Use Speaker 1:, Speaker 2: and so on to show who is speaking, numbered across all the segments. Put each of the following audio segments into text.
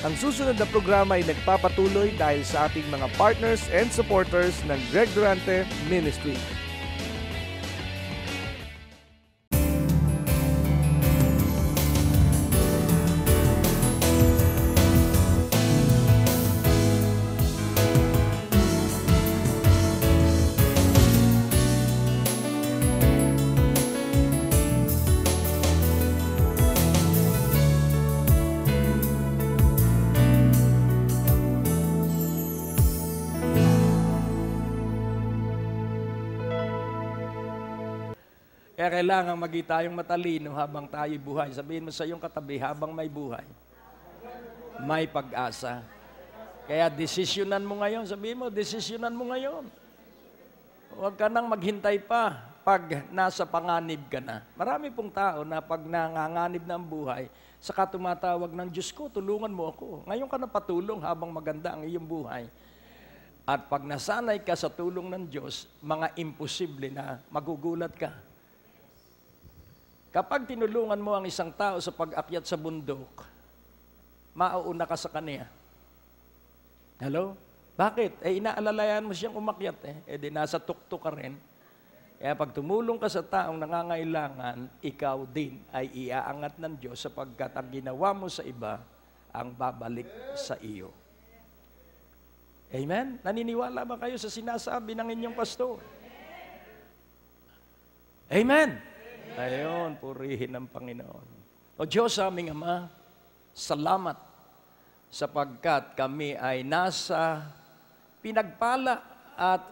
Speaker 1: Ang susunod na programa ay nagpapatuloy dahil sa ating mga partners and supporters ng Greg Durante Ministry. Kaya kailangan maging tayong matalino habang tayo'y buhay. Sabihin mo sa iyong katabi, habang may buhay, may pag-asa. Kaya desisyonan mo ngayon. Sabihin mo, desisyonan mo ngayon. Huwag ka nang maghintay pa pag nasa panganib ka na. Marami pong tao na pag nanganganib na ang buhay, saka tumatawag ng Diyos ko, tulungan mo ako. Ngayon ka na patulong habang maganda ang iyong buhay. At pag nasanay ka sa tulong ng Diyos, mga imposible na magugulat ka. Kapag tinulungan mo ang isang tao sa pag-akyat sa bundok, mauuna ka sa kanya. Hello? Bakit? Inaalalayan mo siyang umakyat di nasa tuktok ka rin. Kaya pag tumulong ka sa taong nangangailangan, ikaw din ay iaangat ng Diyos sapagkat ang ginawa mo sa iba ang babalik sa iyo. Amen? Naniniwala ba kayo sa sinasabi ng inyong pastor? Amen? Ayon, purihin ang Panginoon. O Diyos, aming Ama, salamat sapagkat kami ay nasa pinagpala at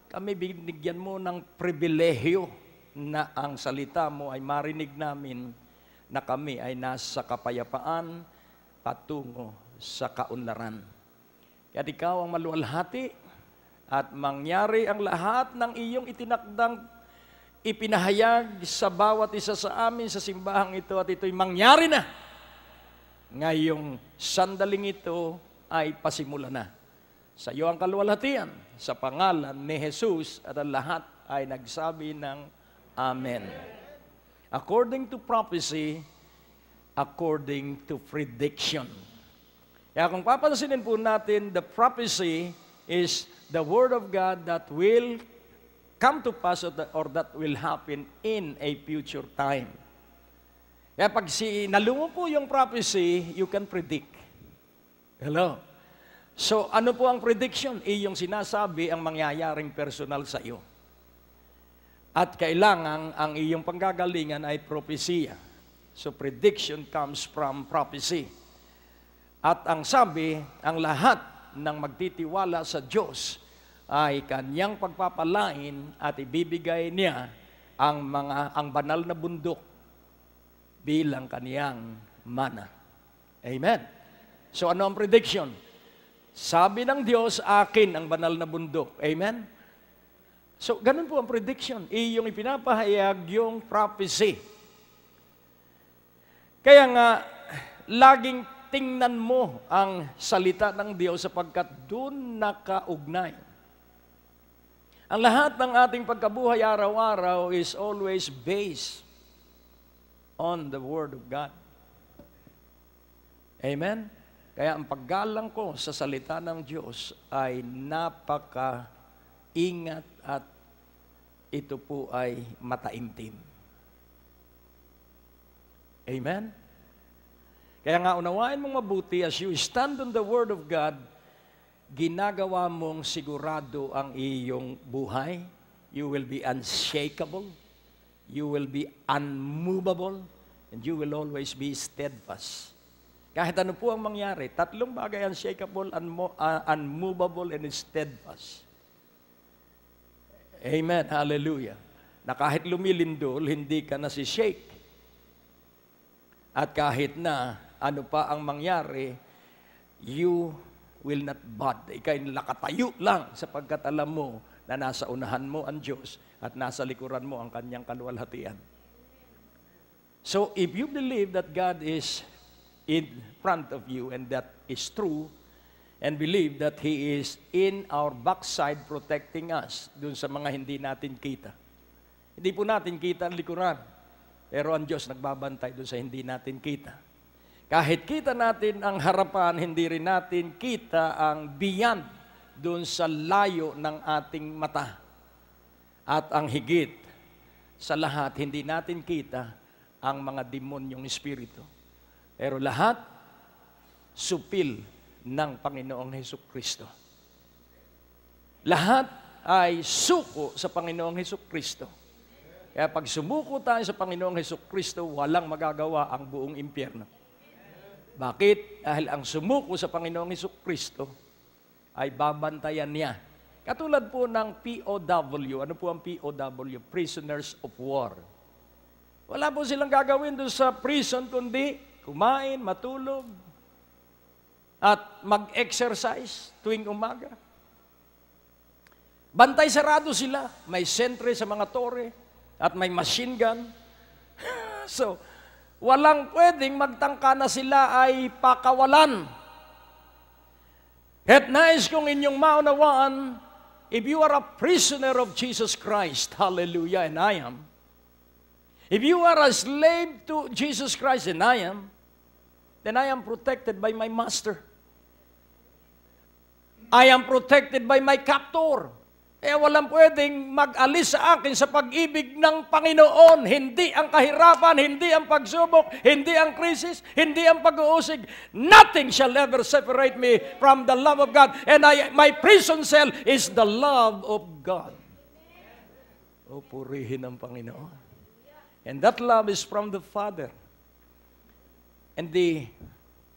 Speaker 1: kami binigyan mo ng pribilehyo na ang salita mo ay marinig namin na kami ay nasa kapayapaan patungo sa kaunlaran. Kaya ikaw ang maluwalhati at mangyari ang lahat ng iyong itinakdang ipinahayag sa bawat isa sa amin sa simbahang ito at ito'y mangyari na. Ngayong sandaling ito ay pasimula na. Sa iyo ang kaluwalhatian, sa pangalan ni Jesus at ang lahat ay nagsabi ng Amen. According to prophecy, according to prediction. Kaya kung papansinin po natin, the prophecy is the Word of God that will come to pass or that will happen in a future time. Kaya pag nalungo po yung prophecy, you can predict. Hello? So, ano po ang prediction? Iyong sinasabi ang mangyayaring personal sa iyo. At kailangan ang iyong panggagalingan ay propesya. So, prediction comes from prophecy. At ang sabi, ang lahat ng magtitiwala sa Diyos ay kanyang pagpapalain at ibibigay niya ang banal na bundok bilang kaniyang mana. Amen. So ano ang prediction? Sabi ng Diyos, akin ang banal na bundok. Amen? So ganun po ang prediction. Iyong ipinapahayag yung prophecy. Kaya nga, laging tingnan mo ang salita ng Diyos sapagkat doon nakaugnay. Ang lahat ng ating pagkabuhay araw-araw is always based on the Word of God. Amen? Kaya ang paggalang ko sa salita ng Diyos ay napaka-ingat at ito po ay mataimtim. Amen? Kaya nga unawain mong mabuti as you stand on the Word of God, ginagawa mong sigurado ang iyong buhay. You will be unshakable. You will be unmovable. And you will always be steadfast. Kahit ano po ang mangyari, tatlong bagay: unshakable, unmovable, and steadfast. Amen. Hallelujah. Na kahit lumilindol, hindi ka nasishake. At kahit na ano pa ang mangyari, you will not bud. Ika'y nakatayo lang sapagkat alam mo na nasa unahan mo ang Diyos at nasa likuran mo ang kanyang kaluwalhatian. So, if you believe that God is in front of you and that is true, and believe that He is in our backside protecting us dun sa mga hindi natin kita. Hindi po natin kita ang likuran, pero ang Diyos nagbabantay dun sa hindi natin kita. Kahit kita natin ang harapan, hindi rin natin kita ang beyond doon sa layo ng ating mata. At ang higit sa lahat, hindi natin kita ang mga demonyong espiritu. Pero lahat, supil ng Panginoong Hesukristo. Lahat ay suko sa Panginoong Hesukristo. Kaya pag sumuko tayo sa Panginoong Hesukristo, walang magagawa ang buong impyerno. Bakit? Dahil ang sumuko sa Panginoong Hesukristo ay babantayan niya. Katulad po ng POW. Ano po ang POW? Prisoners of War. Wala po silang gagawin doon sa prison kundi kumain, matulog, at mag-exercise tuwing umaga. Bantay sarado sila. May sentre sa mga tore at may machine gun. So, walang pwedeng magtangka na sila ay pakawalan. At nais kong inyong maunawaan, if you are a prisoner of Jesus Christ, hallelujah, and I am, if you are a slave to Jesus Christ, and I am, then I am protected by my master. I am protected by my captor. Kaya walang pwedeng mag-alis sa akin sa pag-ibig ng Panginoon. Hindi ang kahirapan, hindi ang pagsubok, hindi ang krisis, hindi ang pag-uusig. Nothing shall ever separate me from the love of God. And my prison cell is the love of God. O, purihin ang Panginoon. And that love is from the Father. And the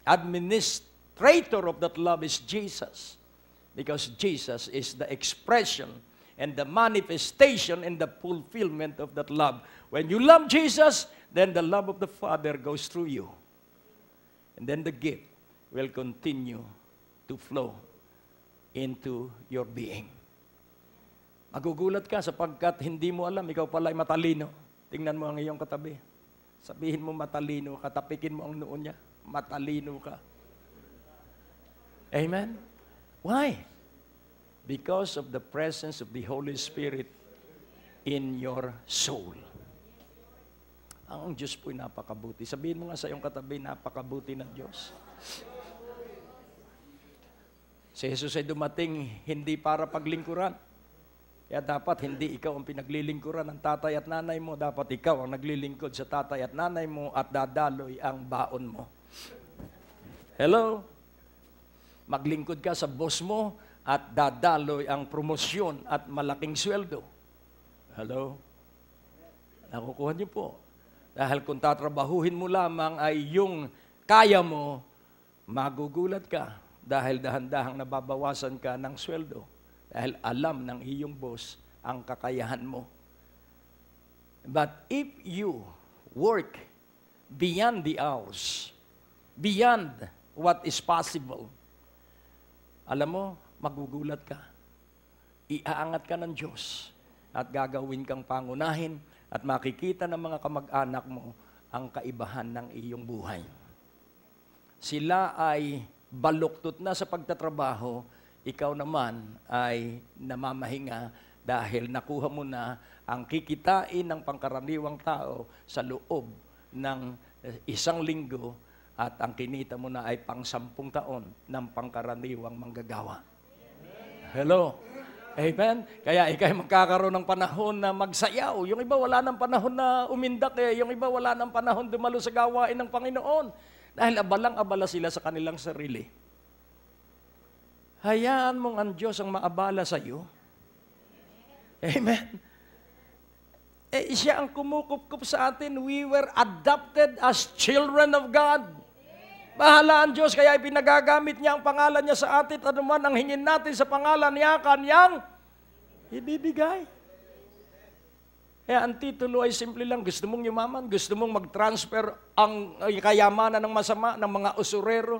Speaker 1: administrator of that love is Jesus. Because Jesus is the expression and the manifestation and the fulfillment of that love. When you love Jesus, then the love of the Father goes through you. And then the gift will continue to flow into your being. Magugulat ka sapagkat hindi mo alam, ikaw pala ay matalino. Tingnan mo ang iyong katabi. Sabihin mo matalino ka, tapikin mo ang noon niya. Matalino ka. Amen? Why? Because of the presence of the Holy Spirit in your soul. Ang Diyos po'y napakabuti. Sabihin mo nga sa iyong katabi, napakabuti ng Diyos. Si Jesus ay dumating hindi para paglingkuran. Kaya dapat hindi ikaw ang pinaglilingkuran ng tatay at nanay mo. Dapat ikaw ang naglilingkod sa tatay at nanay mo at dadaloy ang baon mo. Hello? Maglingkod ka sa boss mo at dadaloy ang promosyon at malaking sweldo. Hello? Nakukuha niyo po. Dahil kung tatrabahuhin mo lamang ay yung kaya mo, magugulat ka dahil dahan-dahang nababawasan ka ng sweldo. Dahil alam ng iyong boss ang kakayahan mo. But if you work beyond the hours, beyond what is possible, alam mo, magugulat ka. Iaangat ka ng Diyos at gagawin kang pangunahin at makikita ng mga kamag-anak mo ang kaibahan ng iyong buhay. Sila ay baluktot na sa pagtatrabaho, ikaw naman ay namamahinga dahil nakuha mo na ang kikitain ng pangkaraniwang tao sa loob ng 1 linggo. At ang kinita mo na ay pang-10 taon ng pangkaraniwang manggagawa. Hello? Amen? Kaya ikay magkakaroon ng panahon na magsayaw. Yung iba wala ng panahon na umindak eh. Yung iba wala ng panahon dumalo sa gawain ng Panginoon. Dahil abalang-abala sila sa kanilang sarili. Hayaan mong ang Diyos ang maabala sa iyo. Amen? Eh, siya ang kumukup-kup sa atin. We were adopted as children of God. Bahala ang Diyos, kaya ipinagagamit niya ang pangalan niya sa atin. Ano man ang hingin natin sa pangalan niya, kanyang ibibigay. Kaya ang titulo ay simple lang, gusto mong yumaman, gusto mong mag-transfer ang kayamanan ng masama ng mga usurero.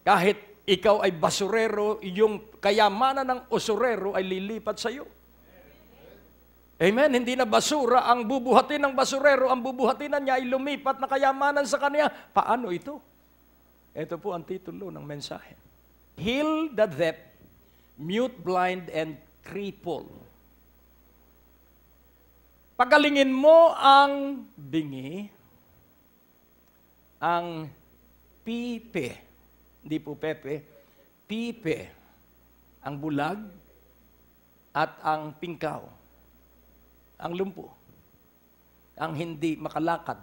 Speaker 1: Kahit ikaw ay basurero, yung kayamanan ng usurero ay lilipat sa iyo. Amen? Hindi na basura ang bubuhatin ng basurero, ang bubuhatinan niya ay lumipat na kayamanan sa kanya. Paano ito? Ito po ang titulo ng mensahe. Heal the deaf, mute, blind, and cripple. Pagalingin mo ang bingi, ang pipe, hindi po pepe, pipe, ang bulag at ang pingkaw, ang lumpo, ang hindi makalakad.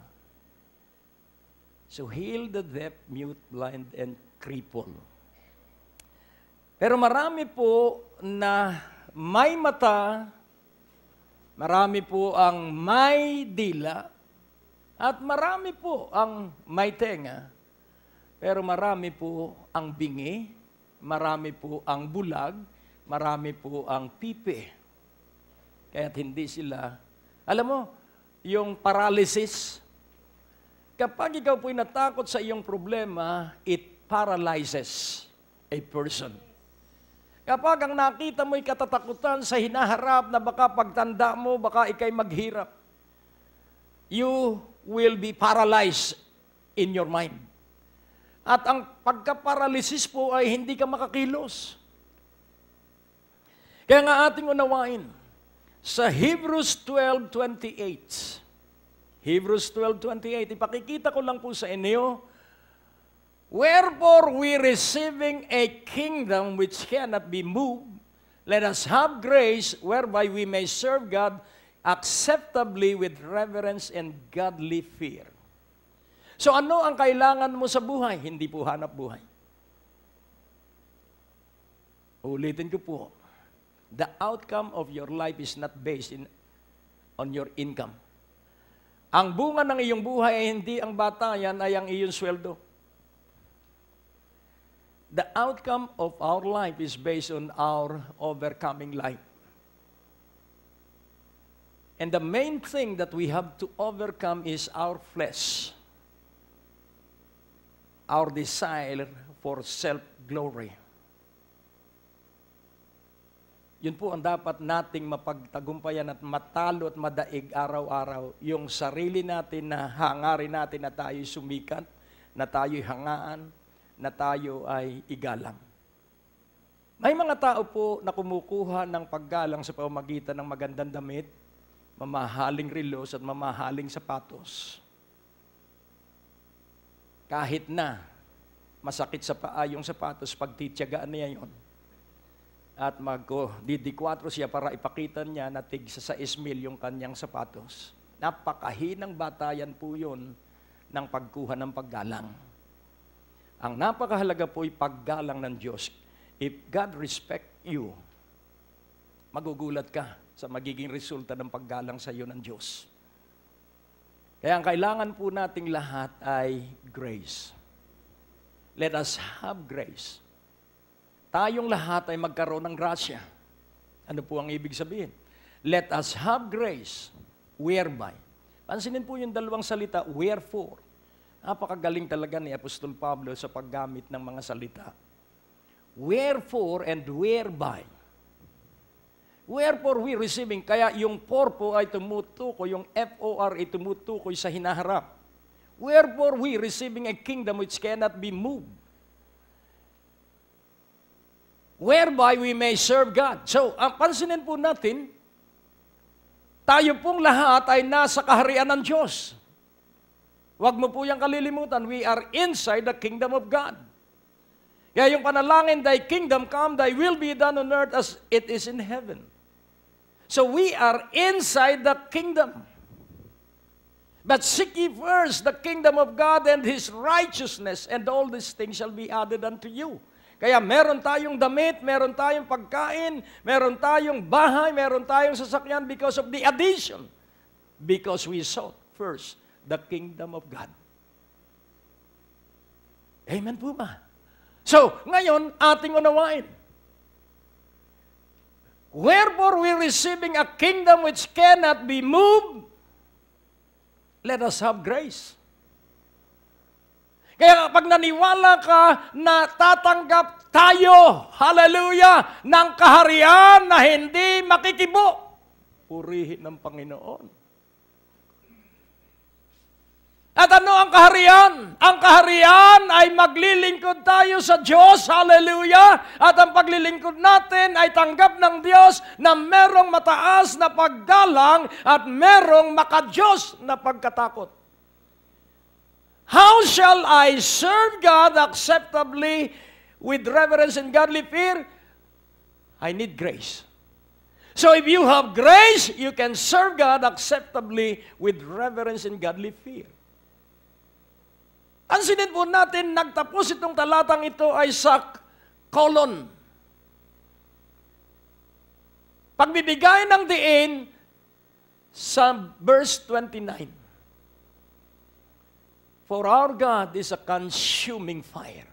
Speaker 1: So heal the deaf, mute, blind, and cripple. Pero marami po na may mata, marami po ang may dila, at marami po ang may tenga, pero marami po ang bingi, marami po ang bulag, marami po ang pipe. Kaya't hindi sila, alam mo, yung paralysis, kapag ikaw po'y natakot sa iyong problema, it paralyzes a person. Kapag ang nakita mo'y katatakutan sa hinaharap na baka pagtanda mo, baka ikay maghirap, you will be paralyzed in your mind. At ang pagka-paralysis po ay hindi ka makakilos. Kaya nga ating unawain, sa Hebrews 12:28, Hebrews 12:28, ipakikita ko lang po sa inyo, wherefore we receiving a kingdom which cannot be moved, let us have grace whereby we may serve God acceptably with reverence and godly fear. So ano ang kailangan mo sa buhay? Hindi po hanap buhay. Ulitin ko po, the outcome of your life is not based on your income. Ang bunga ng iyong buhay ay hindi ang batayan, ay ang iyong sweldo. The outcome of our life is based on our overcoming life. And the main thing that we have to overcome is our flesh. Our desire for self-glory. Yun po ang dapat nating mapagtagumpayan at matalo at madaig araw-araw. Yung sarili natin na hangarin natin na tayo'y sumikat, na tayo'y hangaan, na tayo ay igalang. May mga tao po na kumukuha ng paggalang sa pamamagitan ng magandang damit, mamahaling relos at mamahaling sapatos. Kahit na masakit sa paa yung sapatos, pagtitiyagaan niya yon. At magdidikwato siya para ipakita niya na tig sa 6,000 yung kanyang sapatos. Napakahinang batayan po yun ng pagkuha ng paggalang. Ang napakahalaga po ay paggalang ng Diyos. If God respect you, magugulat ka sa magiging resulta ng paggalang sa iyo ng Diyos. Kaya ang kailangan po nating lahat ay grace. Let us have grace. Tayong lahat ay magkaroon ng grasya. Ano po ang ibig sabihin? Let us have grace, whereby. Pansinin po yung dalawang salita, wherefore. Napakagaling talaga ni Apostol Pablo sa paggamit ng mga salita. Wherefore and whereby. Wherefore we receiving, kaya yung for po ay tumutukoy, yung F-O-R ay tumutukoy sa hinaharap. Wherefore we receiving a kingdom which cannot be moved. Whereby we may serve God. So, ang pansinin po natin, tayo pong lahat ay nasa kaharian ng Diyos. Huwag mo po yung kalilimutan, we are inside the kingdom of God. Kaya yung panalangin, thy kingdom come, thy will be done on earth as it is in heaven. So we are inside the kingdom. But seek ye first the kingdom of God and His righteousness, and all these things shall be added unto you. Kaya meron tayong damit, meron tayong pagkain, meron tayong bahay, meron tayong sasakyan because of the addition. Because we sought first the kingdom of God. Amen po ba? So, ngayon, ating unawain. Wherefore we receiving a kingdom which cannot be moved, let us have grace. Kaya pag naniwala ka na tatanggap tayo, hallelujah, ng kaharian na hindi makikibo, purihin ng Panginoon. At ano ang kaharian? Ang kaharian ay maglilingkod tayo sa Diyos, hallelujah, at ang paglilingkod natin ay tanggap ng Diyos na merong mataas na paggalang at merong makadiyos na pagkatakot. How shall I serve God acceptably with reverence and godly fear? I need grace. So if you have grace, you can serve God acceptably with reverence and godly fear. Pansinin po natin, nagtapos itong talatang ito ay sa colon. Pagbibigay ng diin sa verse 29. For our God is a consuming fire.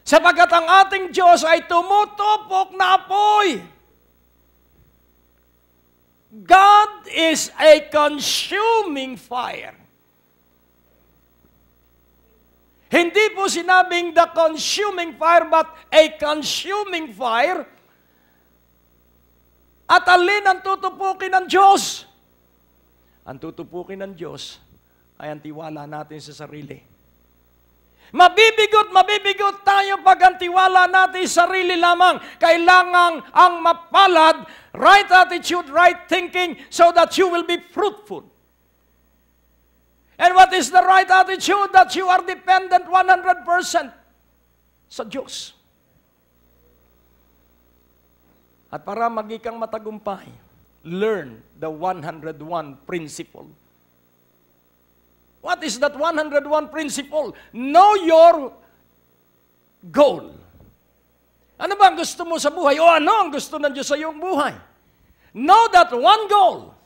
Speaker 1: Sapagkat ang ating Diyos ay tumutupok na apoy. God is a consuming fire. Hindi po sinabing the consuming fire, but a consuming fire. At alin ang tutupukin ng Diyos? Ang tutupukin ng Diyos ay ang tiwala natin sa sarili. Mabibigot tayo pag ang tiwala natin sa sarili lamang. Kailangan ang mapalad, right attitude, right thinking, so that you will be fruitful. And what is the right attitude? That you are dependent 100% sa Diyos. At para maging matagumpay, learn the 101 principle. What is that 101 principle? Know your goal. Ano ba ang gusto mo sa buhay? O ano ang gusto ng Diyos sa iyong buhay? Know that one goal.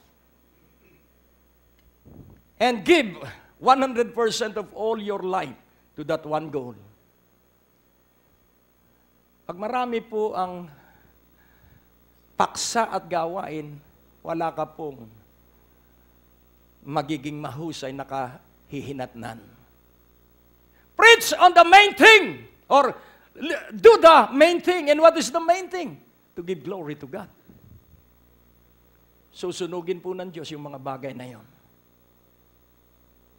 Speaker 1: And give 100% of all your life to that one goal. Pag marami po ang paksa at gawain, wala ka pong magiging mahusay na kahihinatnan. Preach on the main thing, or do the main thing. And what is the main thing? To give glory to God. Susunugin po ng Diyos yung mga bagay na yon.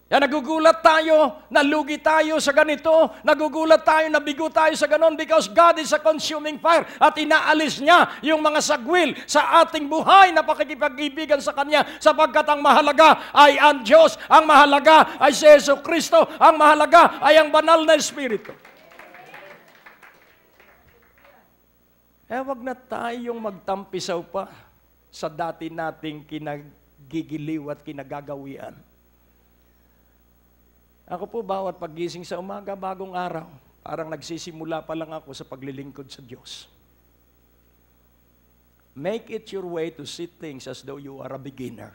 Speaker 1: Yan, nagugulat tayo, nalugi tayo sa ganito, nagugulat tayo, nabigo tayo sa ganon, because God is a consuming fire at inaalis niya yung mga sagwil sa ating buhay na pakikipag-ibigan sa Kanya, sapagkat ang mahalaga ay ang Diyos, ang mahalaga ay si Yesu Kristo, ang mahalaga ay ang banal na Espiritu. Wag na tayong magtampisaw pa sa dati nating kinagigiliw at kinagagawian. Ako po, bawat paggising sa umaga, bagong araw, parang nagsisimula pa lang ako sa paglilingkod sa Diyos. Make it your way to see things as though you are a beginner.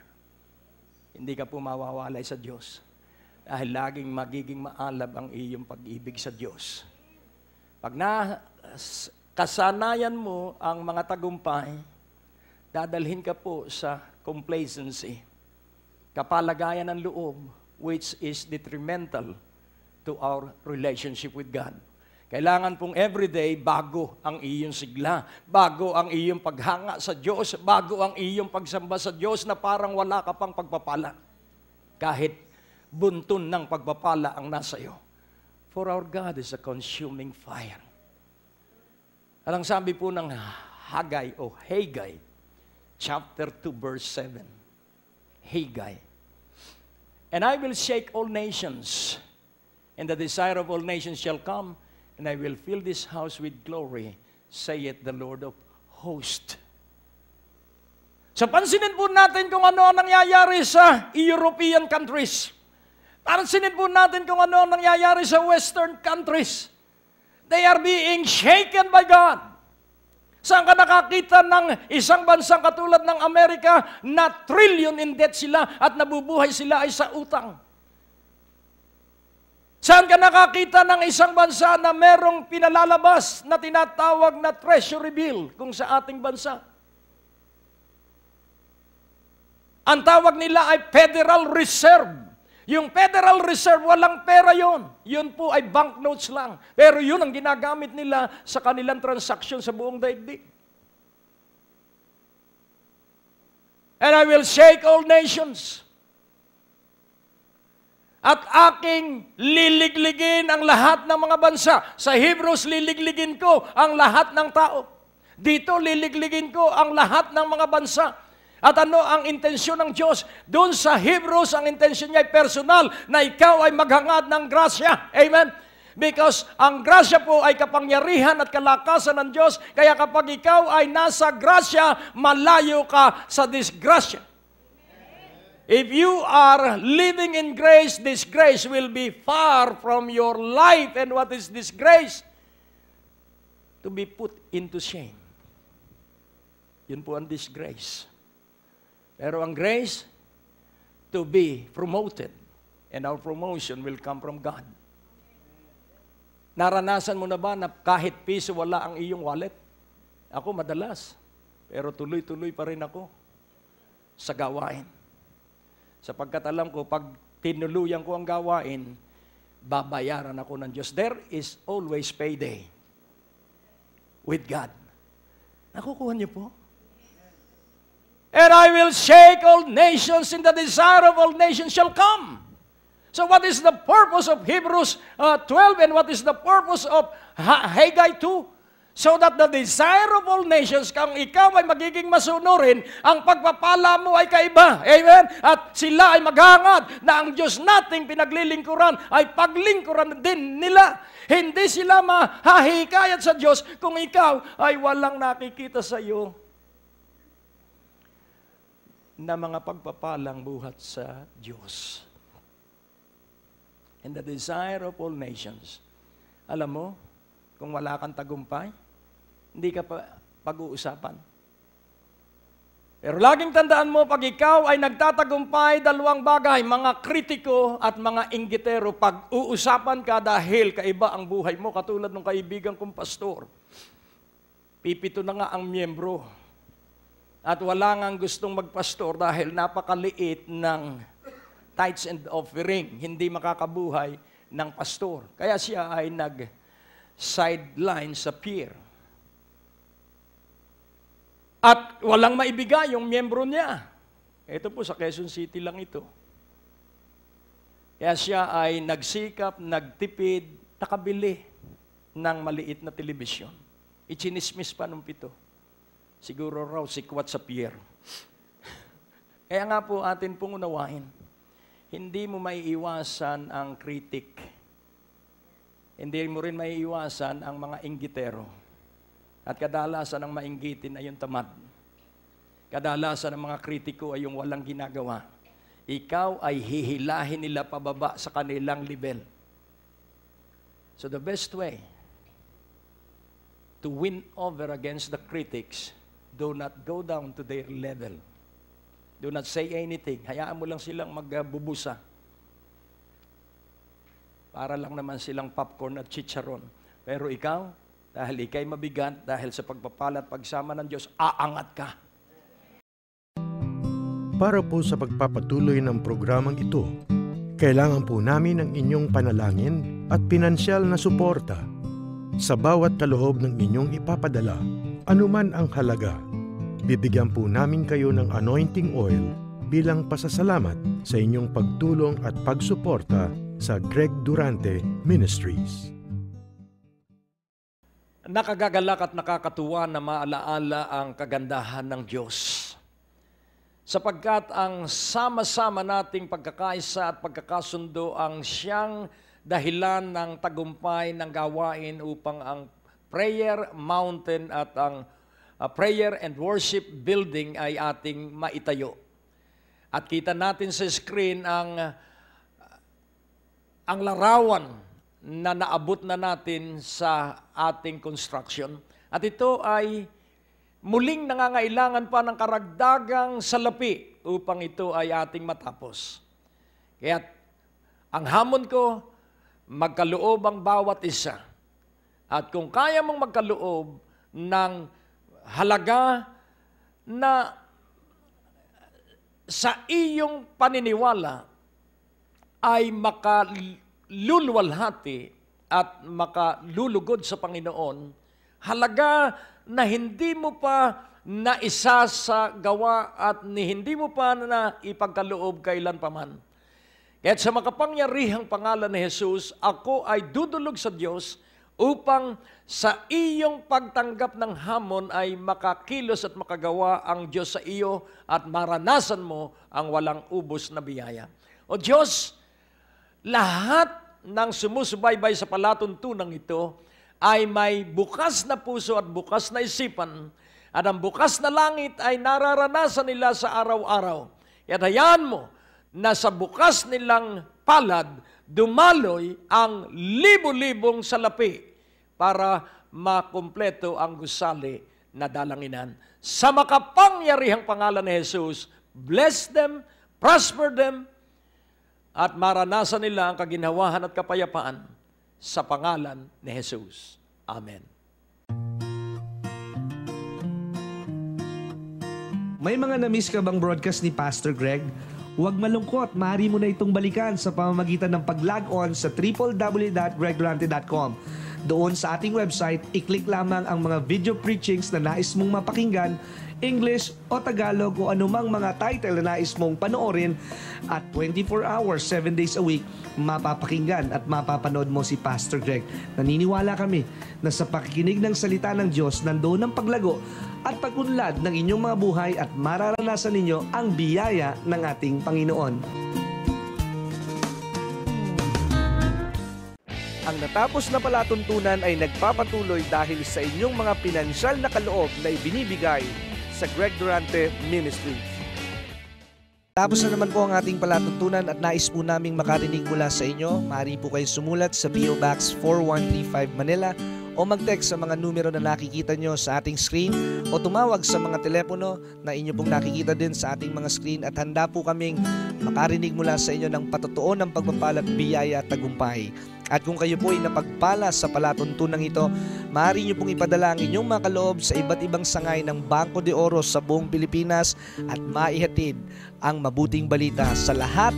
Speaker 1: Hindi ka po mawawalay sa Diyos. Dahil laging magiging maalab ang iyong pag-ibig sa Diyos. Pag kasanayan mo ang mga tagumpay, dadalhin ka po sa complacency, kapalagayan ng loob, which is detrimental to our relationship with God. Kailangan pong everyday bago ang iyong sigla, bago ang iyong paghanga sa Diyos, bago ang iyong pagsamba sa Diyos na parang wala ka pang pagpapala. Kahit buntun ng pagpapala ang nasa iyo. For our God is a consuming fire. Alang sabi po ng Haggai o Haggai, chapter 2 verse 7. Haggai. And I will shake all nations, and the desire of all nations shall come, and I will fill this house with glory, saith the Lord of hosts. So pansinin po natin kung ano ang nangyayari sa European countries. Pansinin po natin kung ano ang nangyayari sa Western countries. They are being shaken by God. Saan ka nakakita ng isang bansang katulad ng Amerika na trillion in debt sila at nabubuhay sila ay sa utang? Saan ka nakakita ng isang bansa na merong pinalalabas na tinatawag na treasury bill kung sa ating bansa? Ang tawag nila ay Federal Reserve. Yung Federal Reserve, walang pera yon. Yun po ay banknotes lang. Pero yun ang ginagamit nila sa kanilang transaksyon sa buong daigdig. And I will shake all nations. At aking liligligin ang lahat ng mga bansa. Sa Hebrews, liligligin ko ang lahat ng tao. Dito, liligligin ko ang lahat ng mga bansa. At ano ang intensyon ng Diyos? Doon sa Hebrews, ang intensyon niya ay personal, na ikaw ay maghangad ng grasya. Amen? Because ang grasya po ay kapangyarihan at kalakasan ng Diyos, kaya kapag ikaw ay nasa grasya, malayo ka sa disgrasya. If you are living in grace, this grace will be far from your life. And what is this grace? To be put into shame. Yun po ang disgrace. Pero ang grace, to be promoted. And our promotion will come from God. Naranasan mo na ba na kahit piso wala ang iyong wallet? Ako madalas. Pero tuloy-tuloy pa rin ako sa gawain. Sapagkat alam ko, pag tinuluyan ko ang gawain, babayaran ako ng Diyos. There is always payday with God. Nakukuha niyo po? And I will shake all nations, and the desire of all nations shall come. So what is the purpose of Hebrews 12 and what is the purpose of Haggai 2? So that the desire of all nations, kung ikaw ay magiging masunurin, ang pagpapala mo ay kaiba. Amen? At sila ay maghangad na ang Diyos nating pinaglilingkuran ay paglingkuran din nila. Hindi sila mahahikayat sa Diyos kung ikaw ay walang nakikita sa iyo na mga pagpapalang buhat sa Diyos. And the desire of all nations. Alam mo, kung wala kang tagumpay, hindi ka pa pag-uusapan. Pero laging tandaan mo, pag ikaw ay nagtatagumpay, dalawang bagay, mga kritiko at mga inggitero, pag-uusapan ka dahil kaiba ang buhay mo, katulad ng kaibigan kong pastor. Pipito na nga ang miyembro. At wala nga gustong magpastor dahil napakaliit ng tithes and offering, hindi makakabuhay ng pastor. Kaya siya ay nag-sideline sa pier. At walang maibigay yung miyembro niya. Ito po sa Quezon City lang ito. Kaya siya ay nagsikap, nagtipid, nakabili ng maliit na telebisyon. Ichinismis pa nung pito. Siguro raw sikwat sa pier. Kaya nga po atin pong unawain, hindi mo maiiwasan ang kritik. Hindi mo rin maiiwasan ang mga inggitero. At kadalasan ang mainggitin ay yung tamad. Kadalasan ang mga kritiko ay yung walang ginagawa. Ikaw ay hihilahin nila pababa sa kanilang level. So the best way to win over against the critics, do not go down to their level. Do not say anything. Hayaan mo lang silang magbubusa. Para lang naman silang popcorn at chicharon. Pero ikaw, dahil ikay mabigat, dahil sa pagpapala at pagsama ng Diyos, aangat ka.
Speaker 2: Para po sa pagpapatuloy ng programang ito, kailangan po namin ang inyong panalangin at pinansyal na suporta. Sa bawat kaloob ng inyong ipapadala, anuman ang halaga, bibigyan po namin kayo ng anointing oil bilang pasasalamat sa inyong pagtulong at pagsuporta sa Greg Durante Ministries.
Speaker 1: Nakagagalak at nakakatuwa na maalaala ang kagandahan ng Diyos. Sapagkat ang sama-sama nating pagkakaisa at pagkakasundo ang siyang dahilan ng tagumpay ng gawain upang ang prayer mountain at ang prayer and worship building ay ating maitayo. At kita natin sa screen ang larawan na naabot na natin sa ating construction. At ito ay muling nangangailangan pa ng karagdagang salapi upang ito ay ating matapos. Kaya ang hamon ko, magkaloob ang bawat isa. At kung kaya mong magkaloob ng halaga na sa iyong paniniwala ay makaluluwalhati at makalulugod sa Panginoon, halaga na hindi mo pa naisa sa gawa at hindi mo pa na ipagkaloob kailan paman. Kaya sa makapangyarihang pangalan ni Jesus, ako ay dudulog sa Diyos upang sa iyong pagtanggap ng hamon ay makakilos at makagawa ang Diyos sa iyo at maranasan mo ang walang ubos na biyaya. O Diyos, lahat ng sumusubaybay sa palatuntunang ito ay may bukas na puso at bukas na isipan, at ang bukas na langit ay nararanasan nila sa araw-araw. At hayaan mo na sa bukas nilang palad, dumaloy ang libo-libong salapi para makumpleto ang gusali na dalanginan. Sa makapangyarihang pangalan ni Jesus, bless them, prosper them, at maranasan nila ang kaginhawahan at kapayapaan sa pangalan ni Jesus. Amen.
Speaker 3: May mga na-miss ka bang broadcast ni Pastor Greg? Huwag malungkot, maaari mo na itong balikan sa pamamagitan ng pag-log on sa www.greggdurante.com. Doon sa ating website, i-click lamang ang mga video preachings na nais mong mapakinggan, English o Tagalog o anumang mga title na nais mong panoorin, at 24 hours, 7 days a week, mapapakinggan at mapapanood mo si Pastor Greg. Naniniwala kami na sa pakikinig ng salita ng Diyos, nandoon ang paglago at pag-unlad ng inyong mga buhay at mararanasan ninyo ang biyaya ng ating Panginoon. Ang natapos na palatuntunan ay nagpapatuloy dahil sa inyong mga pinansyal na kaloob na ibinibigay sa Greg Durante Ministries. Tapos na naman po ang ating palatuntunan at nais po naming makarinig mula sa inyo. Maaari po kayo sumulat sa P.O. Box 4135 Manila o mag-text sa mga numero na nakikita nyo sa ating screen o tumawag sa mga telepono na inyo pong nakikita din sa ating mga screen, at handa po kaming makarinig mula sa inyo ng patotoo ng pagpapala at biyaya at tagumpay. At kung kayo po ay napagpala sa palatuntunang ito, maaari nyo pong ipadala ang inyong mga kaloob sa iba't ibang sangay ng Bangko de Oro sa buong Pilipinas at maihatid ang mabuting balita sa lahat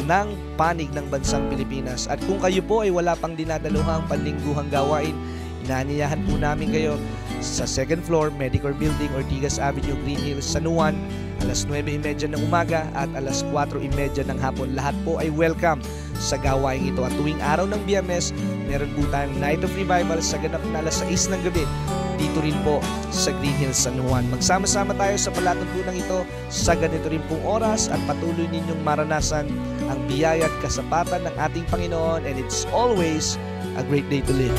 Speaker 3: ng panig ng bansang Pilipinas. At kung kayo po ay wala pang dinadaluhang panlingguhang gawain, inaanyayahan po namin kayo sa 2nd floor, Medicare Building, Ortigas Avenue, Green Hills, San Juan, alas 9:30 ng umaga at alas 4:30 ng hapon. Lahat po ay welcome sa gawain ito. At tuwing araw ng Biyernes, meron po tayong Night of Revival sa ganap na alas 6 ng gabi dito rin po sa Green Hills, San Juan. Magsama-sama tayo sa palatuntunan ito sa ganito rin pong oras at patuloy ninyong maranasan ang biyaya at kasapatan ng ating Panginoon, and it's always a great day to live.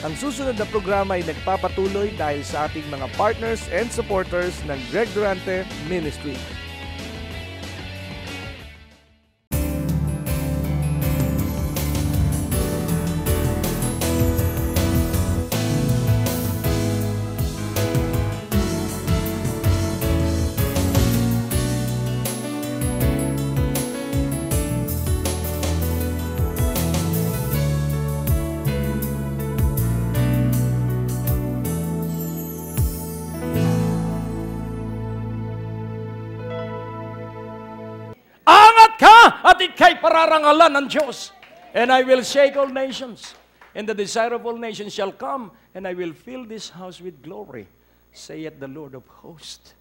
Speaker 3: Ang susunod na programa ay nagpapatuloy dahil sa ating mga partners and supporters ng Greg Durante Ministry.
Speaker 1: At ika'y pararangalan ng Diyos. And I will shake all nations, and the desire of all nations shall come, and I will fill this house with glory, saith the Lord of hosts.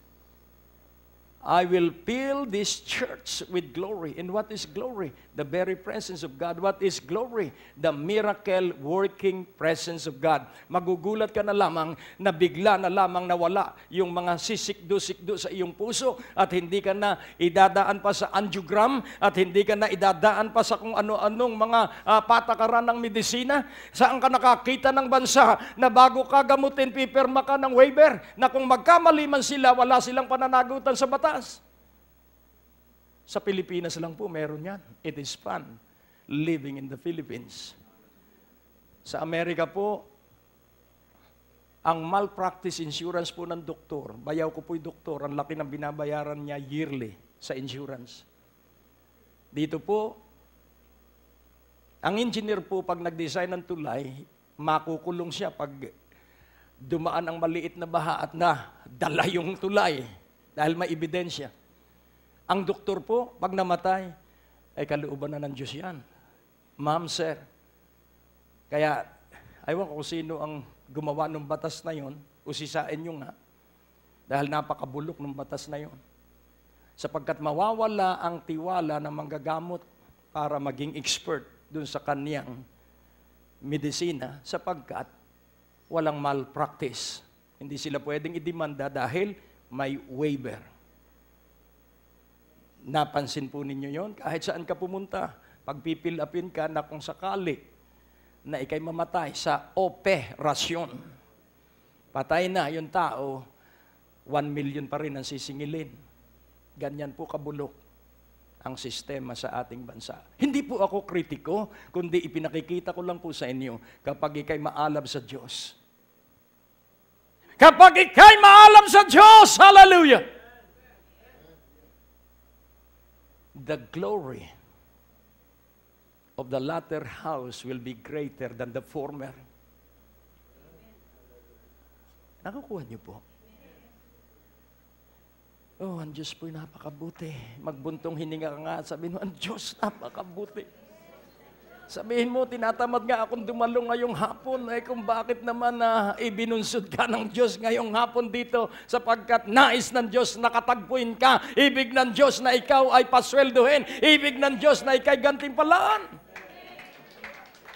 Speaker 1: I will fill this church with glory. And what is glory? The very presence of God. What is glory? The miracle-working presence of God. Magugulat ka na lamang na bigla na lamang nawala yung mga sisikdo-sikdo sa iyong puso at hindi ka na idadaan pa sa angiogram at hindi ka na idadaan pa sa kung ano-anong mga patakaran ng medisina. Saan ka nakakita ng bansa na bago ka gamutin, pipirma ka ng waiver na kung magkamali man sila, wala silang pananagutan sa batas. Sa Pilipinas lang po meron yan. It is fun living in the Philippines. Sa Amerika po, ang malpractice insurance po ng doktor, bayaw ko po'y doktor, ang laki ng binabayaran niya yearly sa insurance. Dito po, ang engineer po pag nag-design ng tulay, makukulong siya pag dumaan ang maliit na baha at dala yung tulay dahil may ebidensya. Ang doktor po, pag namatay, ay kalooban na ng Diyos yan. Ma'am, sir. Kaya, aywan ko kung sino ang gumawa ng batas na yon, usisain nyo nga. Dahil napakabulok ng batas na yon. Sapagkat mawawala ang tiwala ng manggagamot para maging expert dun sa kaniyang medisina sapagkat walang malpractice. Hindi sila pwedeng idemanda dahil may waiver. Napansin po ninyo yon? Kahit saan ka pumunta, pagpipilapin ka na kung sakali na ikay mamatay sa operasyon. Patay na yung tao, 1 million pa rin ang sisingilin. Ganyan po kabulok ang sistema sa ating bansa. Hindi po ako kritiko, kundi ipinakikita ko lang po sa inyo kapag ikay maalam sa Diyos. Kapag ikay maalam sa Diyos, hallelujah! The glory of the latter house will be greater than the former. Nakukuha niyo po? Oh, ang Diyos po'y napakabuti. Magbuntong hininga ka nga at sabihin mo, ang Diyos napakabuti. Sabihin mo, tinatamad nga akong dumalong ngayong hapon. Eh kung bakit naman ibinunsod ka ng Diyos ngayong hapon dito sapagkat nais ng Diyos nakatagpuin ka. Ibig ng Diyos na ikaw ay pasweldohin. Ibig ng Diyos na ikay gantimpalaan.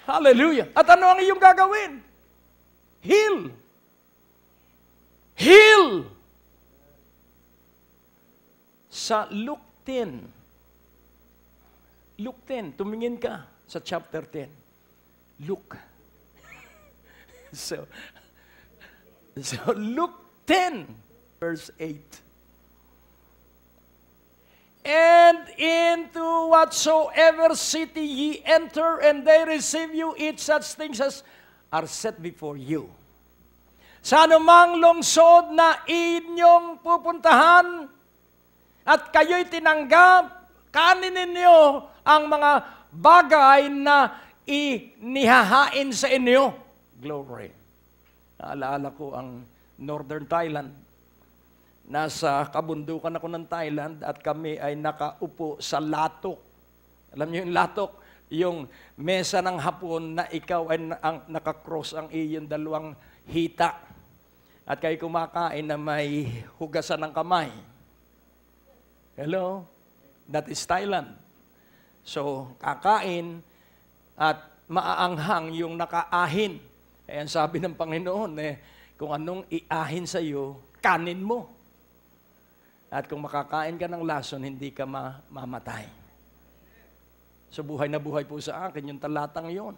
Speaker 1: Hallelujah. At ano ang iyong gagawin? Heal. Heal. Sa Luke 10, tumingin ka sa chapter 10. Luke. So Luke 10, verse 8. And into whatsoever city ye enter, and they receive you, eat such things as are set before you. Sa anumang lungsod na inyong pupuntahan, at kayo'y tinanggap, kanin ninyo ang mga bagay na inihahain sa inyo. Glory. Naalala ko ang Northern Thailand. Nasa kabundukan ako ng Thailand at kami ay nakaupo sa latok. Alam niyo yung latok? Yung mesa ng hapon na ikaw ay nakakross ang iyong dalawang hita. At kayo kumakain na may hugasan ng kamay. Hello? That is Thailand. So, kakain at maaanghang yung nakaahin. Kaya sabi ng Panginoon, kung anong iahin sa iyo, kanin mo. At kung makakain ka ng lason, hindi ka mamatay. So, buhay na buhay po sa akin yung talatang yon.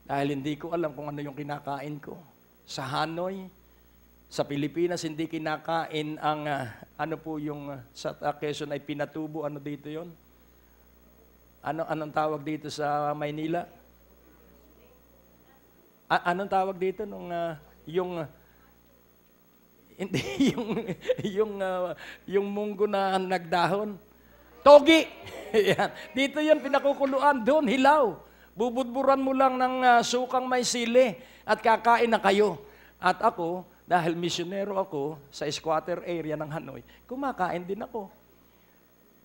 Speaker 1: Dahil hindi ko alam kung ano yung kinakain ko. Sa Hanoi, sa Pilipinas, hindi kinakain ang, ano po yung, sa Quezon ay pinatubo, ano dito yon? Anong tawag dito sa Maynila? Anong tawag dito nung, hindi, yung munggo na nagdahon? Togi! Yan. Dito yon pinakukuluan, doon, hilaw. Bubudburan mo lang ng sukang may sili at kakain na kayo. At ako, dahil misyonero ako sa squatter area ng Hanoi, kumakain din ako.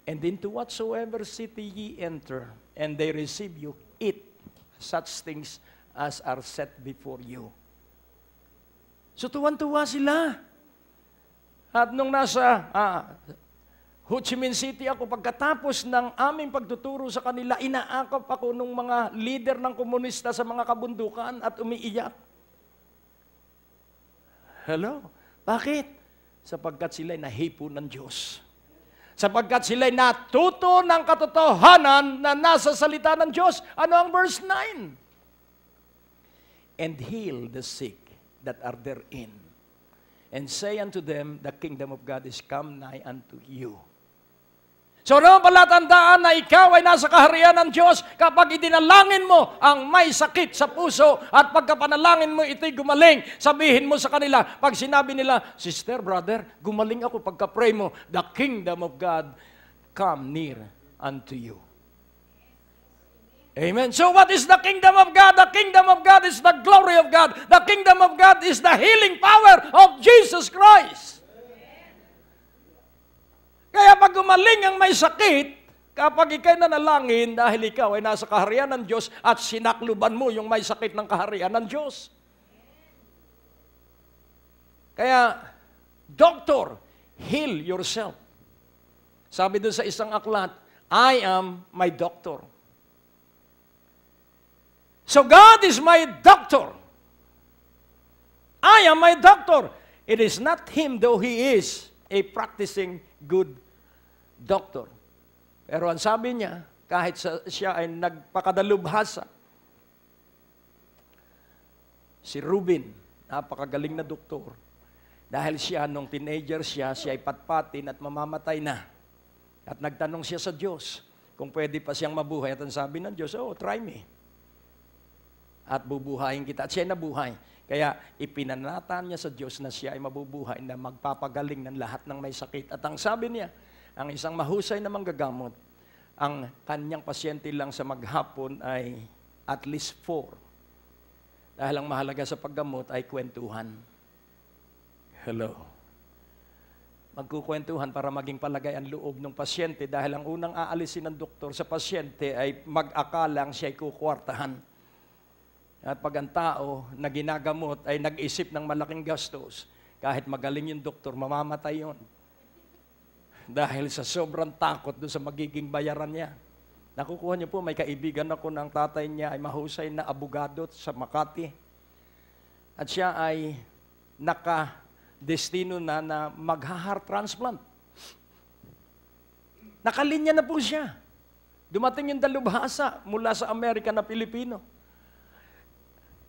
Speaker 1: And into whatsoever city ye enter, and they receive you, eat such things as are set before you. So tuwan-tuwa sila. At nung nasa Ho Chi Minh City ako, pagkatapos ng aming pagtuturo sa kanila, inaakap ako ng mga leader ng komunista sa mga kabundukan at umiiyak. Hello? Bakit? Sapagkat sila'y nahipo ng Diyos. Sapagkat sila'y natuto ng katotohanan na nasa salita ng Diyos. Ano ang verse 9? And heal the sick that are therein, and say unto them, the kingdom of God is come nigh unto you. So ano ang palatandaan na ikaw ay nasa kaharian ng Diyos kapag idinalangin mo ang may sakit sa puso at pagkapanalangin mo ito'y gumaling, sabihin mo sa kanila, pag sinabi nila, sister, brother, gumaling ako pagka-pray mo, the kingdom of God come near unto you. Amen. So what is the kingdom of God? The kingdom of God is the glory of God. The kingdom of God is the healing power of Jesus Christ. Kaya pag gumaling ang may sakit, kapag ikay nanalangin dahil ikaw ay nasa kaharian ng Diyos at sinakluban mo yung may sakit ng kaharian ng Diyos. Kaya, Doctor, heal yourself. Sabi doon sa isang aklat, I am my doctor. So God is my doctor. I am my doctor. It is not Him though He is a practicing good doctor. Pero ang sabi niya, kahit siya ay nagpakadalubhasa, si Ruben, napakagaling na doktor, dahil siya, nung teenager siya ay patpatin at mamamatay na. At nagtanong siya sa Diyos kung pwede pa siyang mabuhay. At ang sabi ng Diyos, oh, try me. At bubuhayin kita. At siya ay nabuhay. Kaya ipinanatan niya sa Diyos na siya ay mabubuhay, na magpapagaling ng lahat ng may sakit. At ang sabi niya, ang isang mahusay na manggagamot, ang kanyang pasyente lang sa maghapon ay at least 4. Dahil ang mahalaga sa paggamot ay kwentuhan. Hello. Magkukwentuhan para maging palagay ang loob ng pasyente, dahil ang unang aalisin ng doktor sa pasyente ay mag-akalang siya ay kukwartahan. At pag ang tao na ginagamot ay nag-isip ng malaking gastos, kahit magaling yung doktor, mamamatay yun. Dahil sa sobrang takot doon sa magiging bayaran niya. Nakukuha niyo po, may kaibigan ako ng tatay niya ay mahusay na abogado sa Makati. At siya ay destino na magha-heart transplant. Nakalinya na po siya. Dumating yung dalubhasa mula sa Amerika na Pilipino.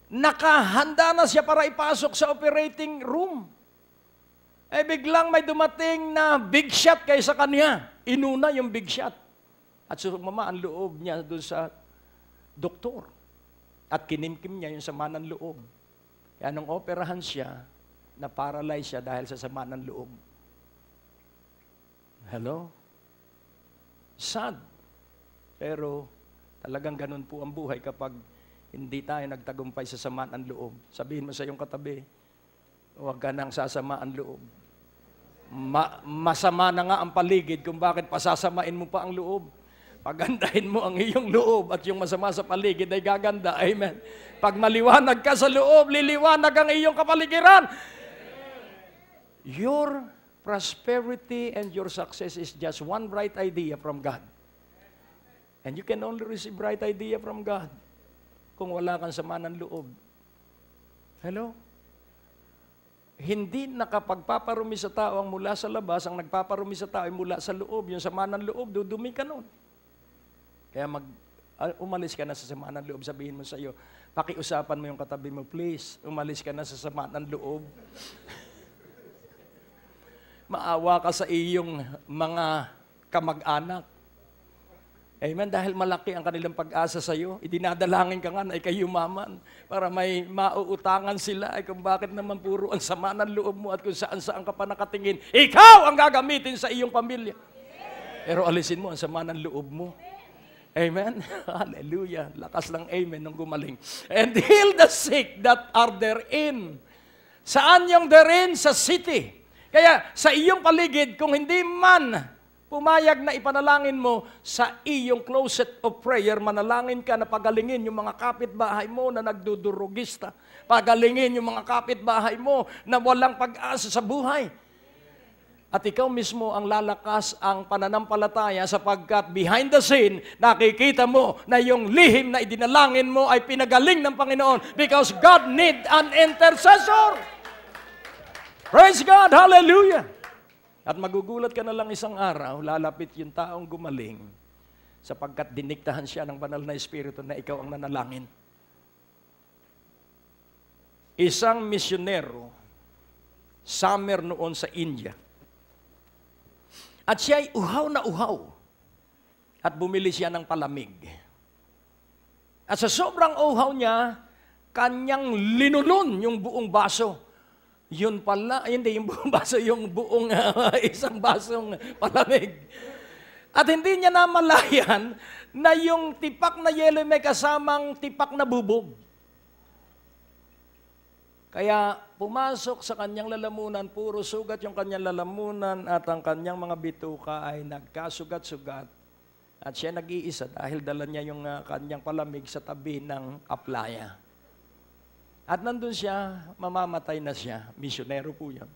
Speaker 1: Nakahanda na siya para ipasok sa operating room. Eh biglang may dumating na big shot kaysa kanya. Inuna yung big shot. At sumama ang loob niya doon sa doktor. At kinimkim niya yung sama ng loob. Kaya nung operahan siya, na-paralyze siya dahil sa sama ng loob. Hello? Sad. Pero talagang ganun po ang buhay kapag hindi tayo nagtagumpay sa sama ng loob. Sabihin mo sa iyong katabi, huwag ka nang sasama ang loob. Masama na nga ang paligid kung bakit pasasamain mo pa ang loob. Pagandahin mo ang iyong loob at yung masama sa paligid ay gaganda. Amen. Pag maliwanag ka sa loob, liliwanag ang iyong kapaligiran. Your prosperity and your success is just one bright idea from God. And you can only receive bright idea from God kung wala kang sama ng loob. Hello? Hindi nakapagpaparumi sa tao ang mula sa labas, ang nagpaparumi sa tao ay mula sa loob. Yung sama ng loob, dudumi ka nun. Kaya umalis ka na sa sama ng loob, sabihin mo sa iyo, pakiusapan mo yung katabi mo, please, umalis ka na sa sama ng loob. Maawa ka sa iyong mga kamag-anak. Amen? Dahil malaki ang kanilang pag-asa sa iyo. Idinadalangin ka nga na ikay yumaman para may mauutangan sila. Ay kung bakit naman puro ang sama ng loob mo at kung saan-saan ka pa nakatingin. Ikaw ang gagamitin sa iyong pamilya. Pero alisin mo ang sama ng loob mo. Amen? Hallelujah. Lakas ng amen nung gumaling. And heal the sick that are therein. Saan yung therein? Sa city. Kaya sa iyong paligid, kung hindi man pumayag na ipanalangin mo sa iyong closet of prayer, manalangin ka na pagalingin yung mga kapitbahay mo na nagdudurugista. Pagalingin yung mga kapitbahay mo na walang pag-asa sa buhay. At ikaw mismo ang lalakas ang pananampalataya sapagkat behind the scene, nakikita mo na yung lihim na idinalangin mo ay pinagaling ng Panginoon because God need an intercessor. Praise God! Hallelujah! At magugulat ka na lang isang araw, lalapit yung taong gumaling sapagkat diniktahan siya ng banal na Espiritu na ikaw ang nanalangin. Isang misyonero, summer noon sa India. At siya ay uhaw na uhaw. At bumili siya ng palamig. At sa sobrang uhaw niya, kanyang linulon yung buong baso. Yun pala, hindi yung buong baso, yung buong isang basong palamig. At hindi niya namalayan na yung tipak na yelo may kasamang tipak na bubog. Kaya pumasok sa kanyang lalamunan, puro sugat yung kanyang lalamunan at ang kanyang mga bituka ay nagkasugat-sugat. At siya nag-iisa dahil dala niya yung kanyang palamig sa tabi ng aplaya. At nandun siya, mamamatay na siya. Misyonero po yan.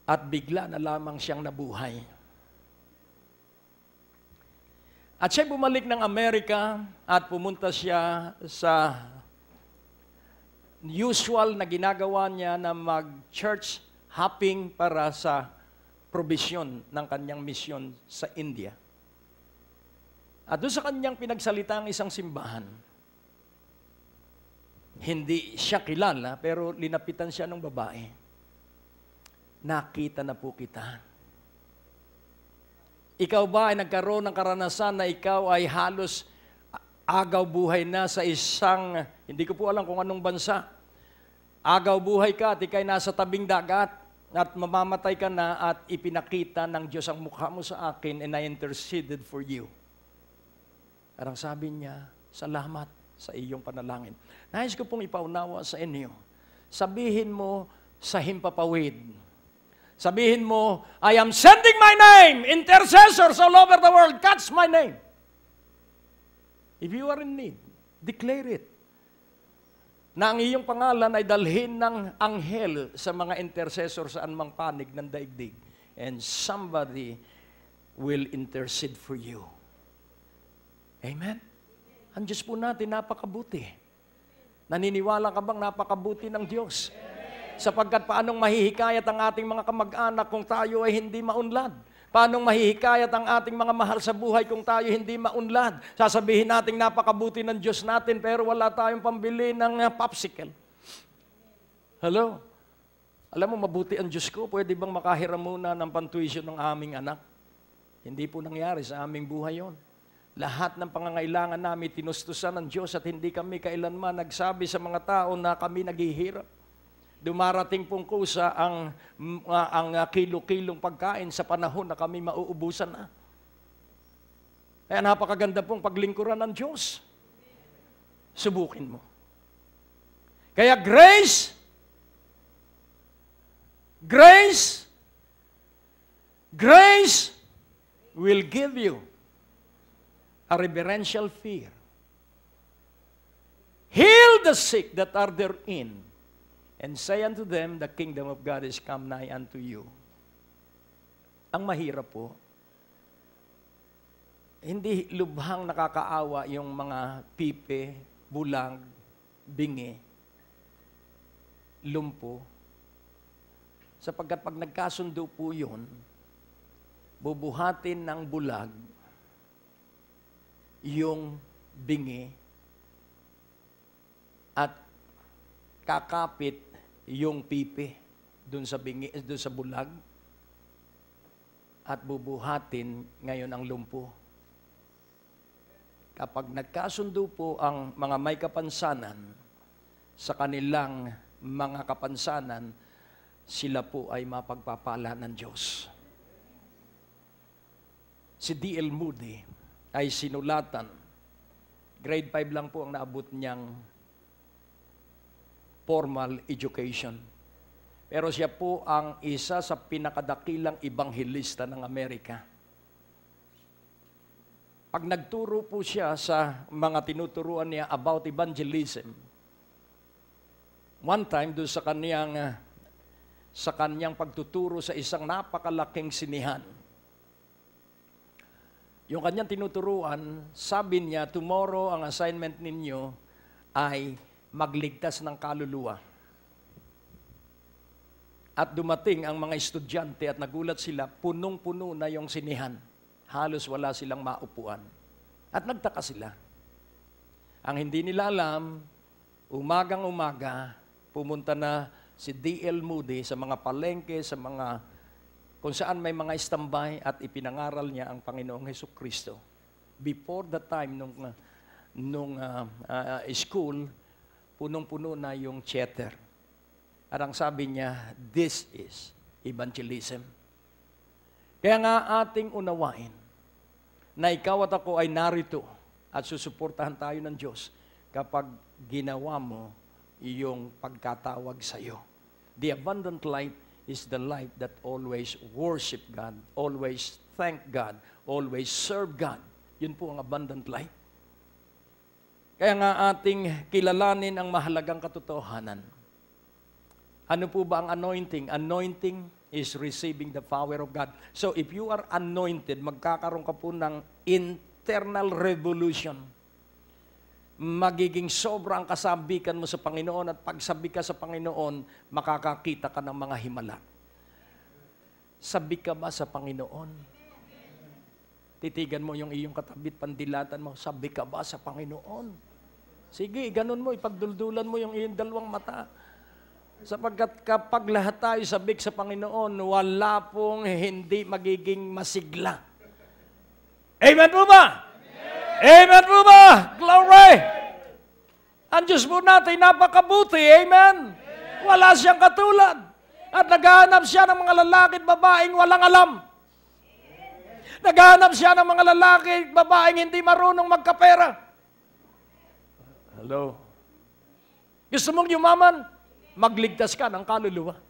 Speaker 1: At bigla na lamang siyang nabuhay. At siya bumalik ng Amerika at pumunta siya sa usual na ginagawa niya na mag-church hopping para sa probisyon ng kanyang misyon sa India. At doon sa kanyang pinagsalita ang isang simbahan, hindi siya kilala pero linapitan siya ng babae. Nakita na po kita. Ikaw ba ay nagkaroon ng karanasan na ikaw ay halos agaw buhay na sa isang, hindi ko po alam kung anong bansa. Agaw buhay ka at ikay nasa tabing dagat at mamamatay ka na at ipinakita ng Diyos ang mukha mo sa akin and I interceded for you. Parang sabi niya, salamat sa iyong panalangin. Nais ko pong ipaunawa sa inyo. Sabihin mo sa himpapawid. Sabihin mo, I am sending my name. Intercessors all over the world, catch my name. If you are in need, declare it. Na ang iyong pangalan ay dalhin ng anghel sa mga intercessor sa anumang panig ng daigdig. And somebody will intercede for you. Amen? Ang Diyos po natin napakabuti. Naniniwala ka bang napakabuti ng Diyos? Sapagkat paanong mahihikayat ang ating mga kamag-anak kung tayo ay hindi maunlad? Paanong mahihikayat ang ating mga mahal sa buhay kung tayo hindi maunlad? Sasabihin natin napakabuti ng Diyos natin pero wala tayong pambili ng popsicle. Hello? Alam mo, mabuti ang Diyos ko. Pwede bang makahiram muna ng pantuition ng aming anak? Hindi po nangyari sa aming buhay yon. Lahat ng pangangailangan namin tinustusan ng Diyos at hindi kami kailanman nagsabi sa mga tao na kami naghihirap. Dumarating pong kusa ang kilo-kilong pagkain sa panahon na kami mauubusan na. Kaya napakaganda pong paglingkuran ng Diyos. Subukin mo. Kaya grace will give you a reverential fear. Heal the sick that are therein, and say unto them, the kingdom of God is come nigh unto you. Ang mahirap po, hindi lubhang nakakaawa yung mga pipe, bulag, bingi, lumpo. Sapagkat pag nagkasundo po yun, bubuhatin ng bulag yung bingi at kakapit yung pipi dun sa bingi, dun sa bulag at bubuhatin ngayon ang lumpo. Kapag nagkasundo po ang mga may kapansanan sa kanilang mga kapansanan, sila po ay mapagpapala ng Diyos. Si D.L. Moody ay sinulatan. Grade 5 lang po ang naabot niyang formal education. Pero siya po ang isa sa pinakadakilang ebanghelista ng Amerika. Pag nagturo po siya sa mga tinuturuan niya about evangelism, one time doon sa kanyang pagtuturo sa isang napakalaking sinihan, yung kanyang tinuturuan, sabi niya, tomorrow ang assignment ninyo ay magligtas ng kaluluwa. At dumating ang mga estudyante at nagulat sila, punong-puno na yung sinihan. Halos wala silang maupuan. At nagtaka sila. Ang hindi nila alam, umagang-umaga, pumunta na si D.L. Moody sa mga palengke, sa mga kung saan may mga istambay at ipinangaral niya ang Panginoong Hesukristo. Before the time nung school, punong-puno na yung theater. At ang sabi niya, this is evangelism. Kaya nga ating unawain na ikaw at ako ay narito at susuportahan tayo ng Diyos kapag ginawa mo iyong pagkatawag sa iyo. The abundant life is the life that always worship God, always thank God, always serve God. Yun po ang abundant life. Kaya nga ating kilalanin ang mahalagang katotohanan. Ano po ba ang anointing? Anointing is receiving the power of God. So if you are anointed, magkakaroon ka po ng internal revolution. Magiging sobrang kasabikan mo sa Panginoon at pagsabi ka sa Panginoon, makakakita ka ng mga himala. Sabi ka ba sa Panginoon? Titigan mo yung iyong katabit, pandilatan mo, sabi ka ba sa Panginoon? Sige, ganun mo, ipagduldulan mo yung iyong dalawang mata. Sapagkat kapag lahat tayo sabik sa Panginoon, wala pong hindi magiging masigla. Amen po ba? Amen po ba? Glory! Ang Diyos po natin napakabuti. Amen? Wala siyang katulad. At naghahanap siya ng mga lalaki at babaeng walang alam. Naghahanap siya ng mga lalaki at babaeng hindi marunong magkapera. Hello? Gusto mong yumaman? Magligtas ka ng kaluluwa.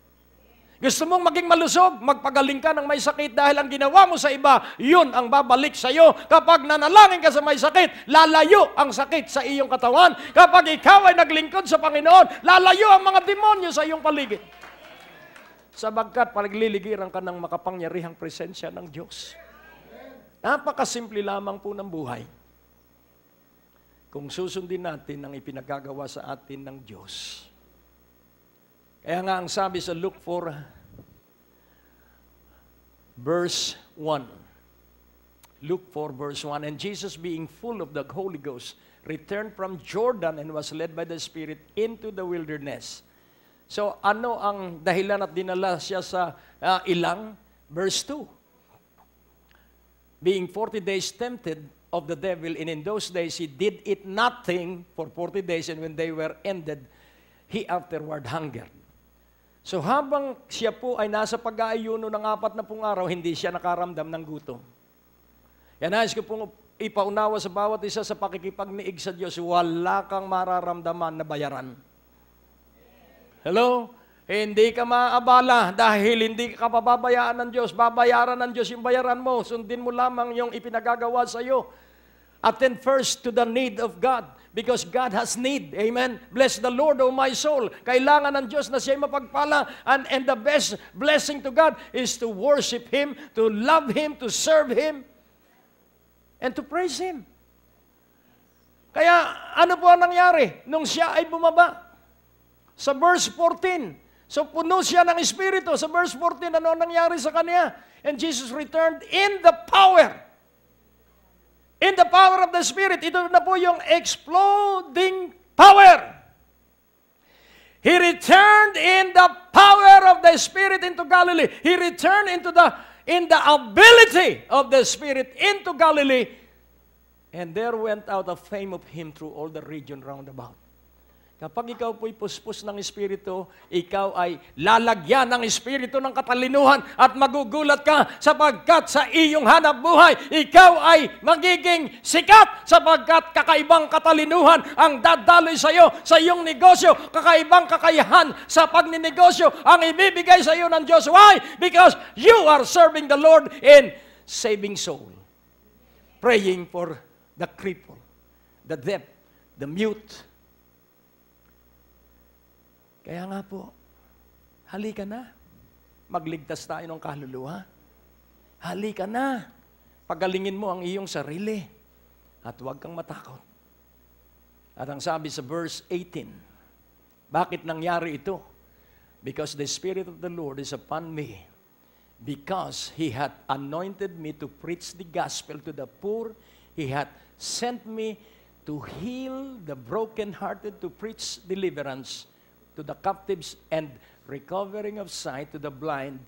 Speaker 1: Gusto mong maging malusog? Magpagaling ka ng may sakit dahil ang ginawa mo sa iba, yun ang babalik sa iyo. Kapag nanalangin ka sa may sakit, lalayo ang sakit sa iyong katawan. Kapag ikaw ay naglingkod sa Panginoon, lalayo ang mga demonyo sa iyong paligid. Sabagkat pagliligiran ka ng makapangyarihang presensya ng Diyos. Napakasimple lamang po ng buhay. Kung susundin natin ang ipinagagawa sa atin ng Diyos. Kaya nga ang sabi sa Luke 4, verse 1. Luke 4, verse 1. And Jesus, being full of the Holy Ghost, returned from Jordan and was led by the Spirit into the wilderness. So, ano ang dahilan at dinala siya sa ilang? Verse 2. Being 40 days tempted of the devil, and in those days he did eat nothing for 40 days, and when they were ended, he afterward hungered. So habang siya po ay nasa pag-aayuno ng 40 araw, hindi siya nakaramdam ng gutom. Yan, nais ko pong ipaunawa sa bawat isa sa pakikipagniig sa Diyos, wala kang mararamdaman na bayaran. Hello? Hindi ka maabala dahil hindi ka pababayaan ng Diyos. Babayaran ng Diyos yung bayaran mo. Sundin mo lamang yung ipinagagawa sa iyo. Attend first to the need of God. Because God has need. Amen? Bless the Lord, O my soul. Kailangan ng Diyos na siya'y mapagpala. And the best blessing to God is to worship Him, to love Him, to serve Him, and to praise Him. Kaya ano po ang nangyari nung siya ay bumaba? Sa verse 14. So puno siya ng Espiritu. Sa verse 14, ano ang nangyari sa kanya? And Jesus returned in the power. In the power of the Spirit. Ito na po yung exploding power. He returned in the power of the Spirit into Galilee. He returned in the ability of the Spirit into Galilee. And there went out a fame of Him through all the region round about. Kapag ikaw po'y puspos ng Espiritu, ikaw ay lalagyan ng Espiritu ng katalinuhan at magugulat ka sapagkat sa iyong hanap buhay, ikaw ay magiging sikat sapagkat kakaibang katalinuhan ang dadaloy sa iyo sa iyong negosyo, kakaibang kakayahan sa pagninegosyo ang ibibigay sa iyo ng Diyos. Why? Because you are serving the Lord in saving soul. Praying for the cripple, the deaf, the mute. Kaya nga po, halika na. Magligtas tayo ng kaluluwa. Halika na. Pagalingin mo ang iyong sarili. At huwag kang matakot. At ang sabi sa verse 18, bakit nangyari ito? Because the Spirit of the Lord is upon me. Because He hath anointed me to preach the gospel to the poor. He hath sent me to heal the brokenhearted, to preach deliverance to the captives and recovering of sight to the blind,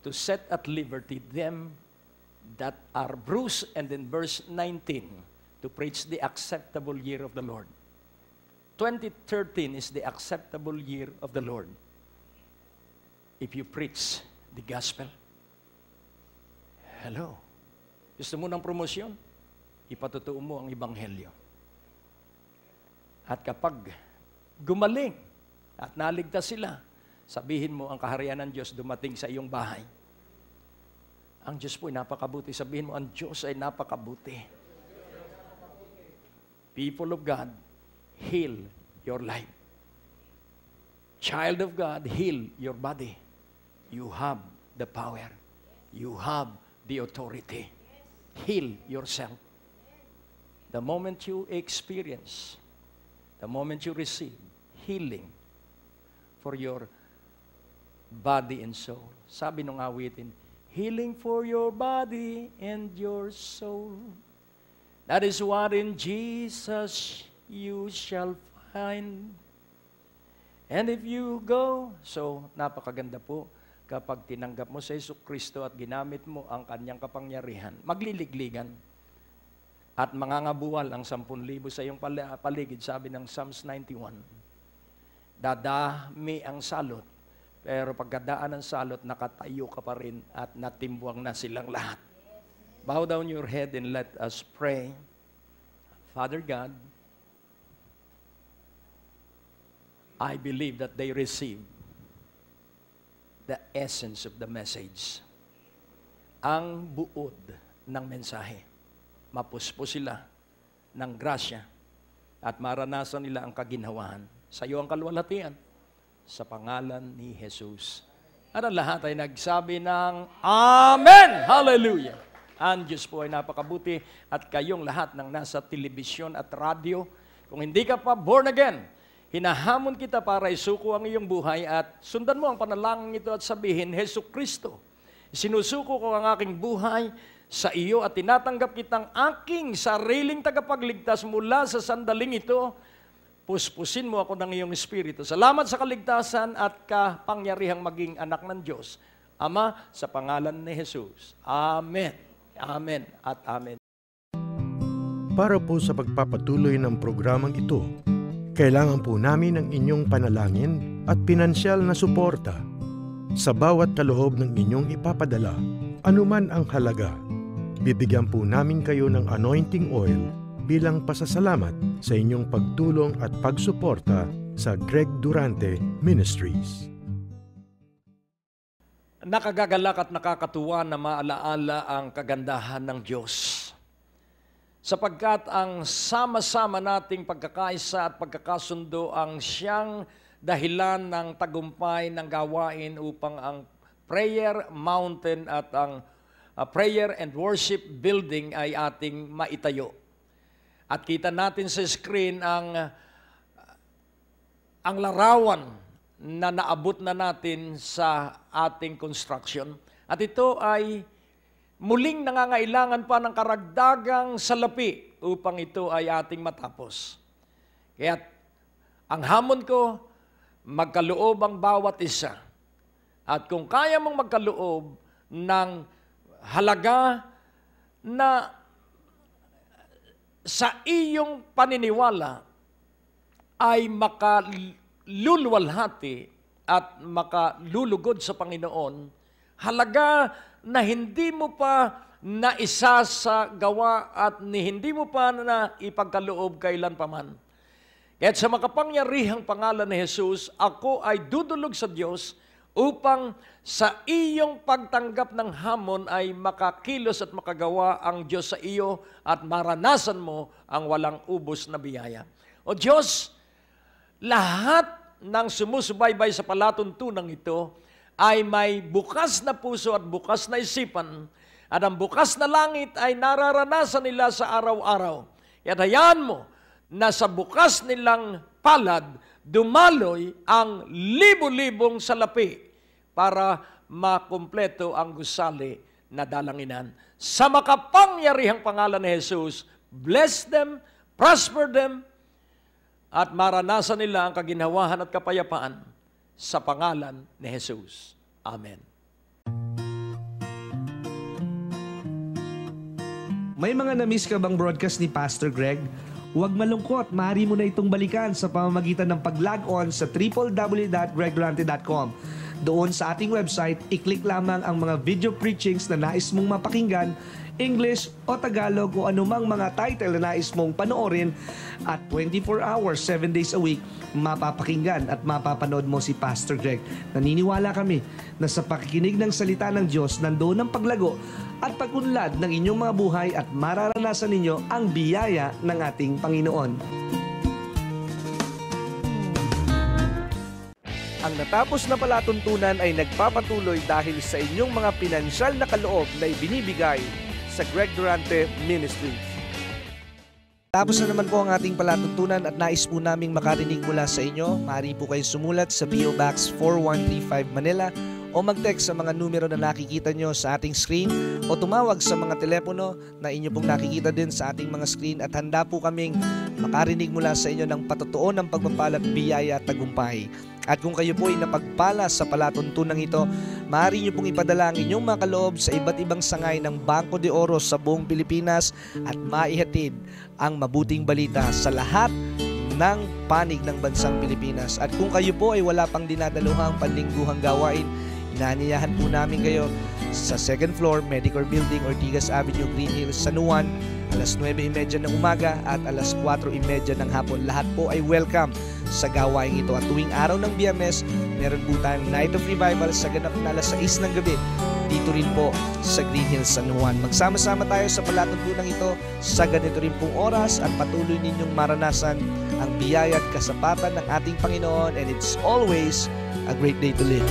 Speaker 1: to set at liberty them that are bruised. And in verse 19, to preach the acceptable year of the Lord. 2013 is the acceptable year of the Lord. If you preach the gospel. Hello. Gusto mo ng promosyon? Ipatutuo mo ang Ebanghelyo. At kapag gumaling, at naligtas sila, sabihin mo ang kaharian ng Diyos dumating sa iyong bahay. Ang Diyos po ay napakabuti. Sabihin mo, ang Diyos ay napakabuti. People of God, heal your life. Child of God, heal your body. You have the power. You have the authority. Heal yourself. The moment you experience, the moment you receive healing for your body and soul. Sabi nung awitin, healing for your body and your soul. That is what in Jesus you shall find. And if you go, so napakaganda po, kapag tinanggap mo sa Jesucristo at ginamit mo ang kanyang kapangyarihan, magliligligan at mangangabuwal ang 10,000 sa iyong paligid, sabi ng Psalms 91. Dadami ang salot, pero pagkadaan ng salot, nakatayo ka pa rin at natimbuang na silang lahat. Bow down your head and let us pray. Father God, I believe that they received the essence of the message. Ang buod ng mensahe. Mapuspos sila ng grasya at maranasan nila ang kaginhawahan. Sa iyo ang kalwalhatian sa pangalan ni Jesus. At ang lahat ay nagsabi ng Amen! Hallelujah! Ang Diyos po ay napakabuti at kayong lahat ng nasa telebisyon at radyo, kung hindi ka pa born again, hinahamon kita para isuko ang iyong buhay at sundan mo ang panalangin ito at sabihin, Jesucristo, sinusuko ko ang aking buhay sa iyo at tinatanggap kitang aking sariling tagapagligtas mula sa sandaling ito. Puspusin mo ako ng iyong Espiritu. Salamat sa kaligtasan at kapangyarihang maging anak ng Diyos. Ama, sa pangalan ni Jesus. Amen. Amen at amen.
Speaker 2: Para po sa pagpapatuloy ng programang ito, kailangan po namin ng inyong panalangin at pinansyal na suporta. Sa bawat kaloob ng inyong ipapadala, anuman ang halaga, bibigyan po namin kayo ng anointing oil bilang pasasalamat sa inyong pagtulong at pagsuporta sa Greg Durante Ministries.
Speaker 1: Nakagagalak at nakakatuwa na maalaala ang kagandahan ng Diyos. Sapagkat ang sama-sama nating pagkakaisa at pagkakasundo ang siyang dahilan ng tagumpay ng gawain upang ang prayer mountain at ang prayer and worship building ay ating maitayo. At kita natin sa screen ang larawan na naabot na natin sa ating construction. At ito ay muling nangangailangan pa ng karagdagang salapi upang ito ay ating matapos. Kaya ang hamon ko, magkaloob ang bawat isa. At kung kaya mong magkaloob ng halaga na sa iyong paniniwala ay makaluluwalhati at makalulugod sa Panginoon, halaga na hindi mo pa naisa sa gawa at hindi mo pa na ipagkaloob kailan paman. Kaya't sa makapangyarihang pangalan ni Jesus, ako ay dudulog sa Diyos upang sa iyong pagtanggap ng hamon ay makakilos at makagawa ang Diyos sa iyo at maranasan mo ang walang ubos na biyaya. O Diyos, lahat ng sumusubaybay sa palatuntunan ito ay may bukas na puso at bukas na isipan at ang bukas na langit ay nararanasan nila sa araw-araw. At hayaan mo na sa bukas nilang palad, dumaloy ang libo-libong salapi para makumpleto ang gusali na dalanginan. Sa makapangyarihang pangalan ni Jesus, bless them, prosper them, at maranasan nila ang kaginhawahan at kapayapaan sa pangalan ni Jesus. Amen.
Speaker 3: May mga na-miss ka bang broadcast ni Pastor Greg? Huwag malungkot, maaari mo na itong balikan sa pamamagitan ng pag-log-on sa www.gregdurante.com. Doon sa ating website, i-click lamang ang mga video preachings na nais mong mapakinggan, English o Tagalog o anumang mga title na nais mong panoorin at 24 hours, 7 days a week, mapapakinggan at mapapanood mo si Pastor Greg. Naniniwala kami na sa pakikinig ng salita ng Diyos, nandoon ang paglago at pag-unlad ng inyong mga buhay at mararanasan ninyo ang biyaya ng ating Panginoon.
Speaker 1: Ang
Speaker 3: Ang natapos na palatuntunan ay nagpapatuloy dahil sa inyong mga pinansyal na kaloob na ibinibigay sa Greg Durante Ministries. Tapos na naman po ang ating palatuntunan at nais po naming makarinig mula sa inyo. Maaari po kayo sumulat sa PO Box 4135 Manila o mag-text sa mga numero na nakikita nyo sa ating screen o tumawag sa mga telepono na inyo pong nakikita din sa ating mga screen at handa po kaming makarinig mula sa inyo ng patotoo ng pagpapala at biyaya at tagumpay. At kung kayo po ay napagpala sa palatuntunan ito, maaari nyo pong ipadala ang inyong mga kaloob sa iba't ibang sangay ng Bangko de Oro sa buong Pilipinas at maihatid ang mabuting balita sa lahat ng panig ng bansang Pilipinas. At kung kayo po ay wala pang dinadaluhang panlingguhang gawain, inaanyayahan po namin kayo sa 2nd floor, Medicor Building, Ortigas Avenue, Green Hills, San Juan, alas 9:30 ng umaga at alas 4:30 ng hapon. Lahat po ay welcome sa gawain ito. At tuwing araw ng Biyernes, meron po tayong Night of Revival sa ganap na alas 6 ng gabi. Dito rin po sa Green Hills, San Juan. Magsama-sama tayo sa palatuntunan ito sa ganito rin pong oras at patuloy ninyong maranasan ang biyaya at kasapatan ng ating Panginoon, and it's always a great day to live.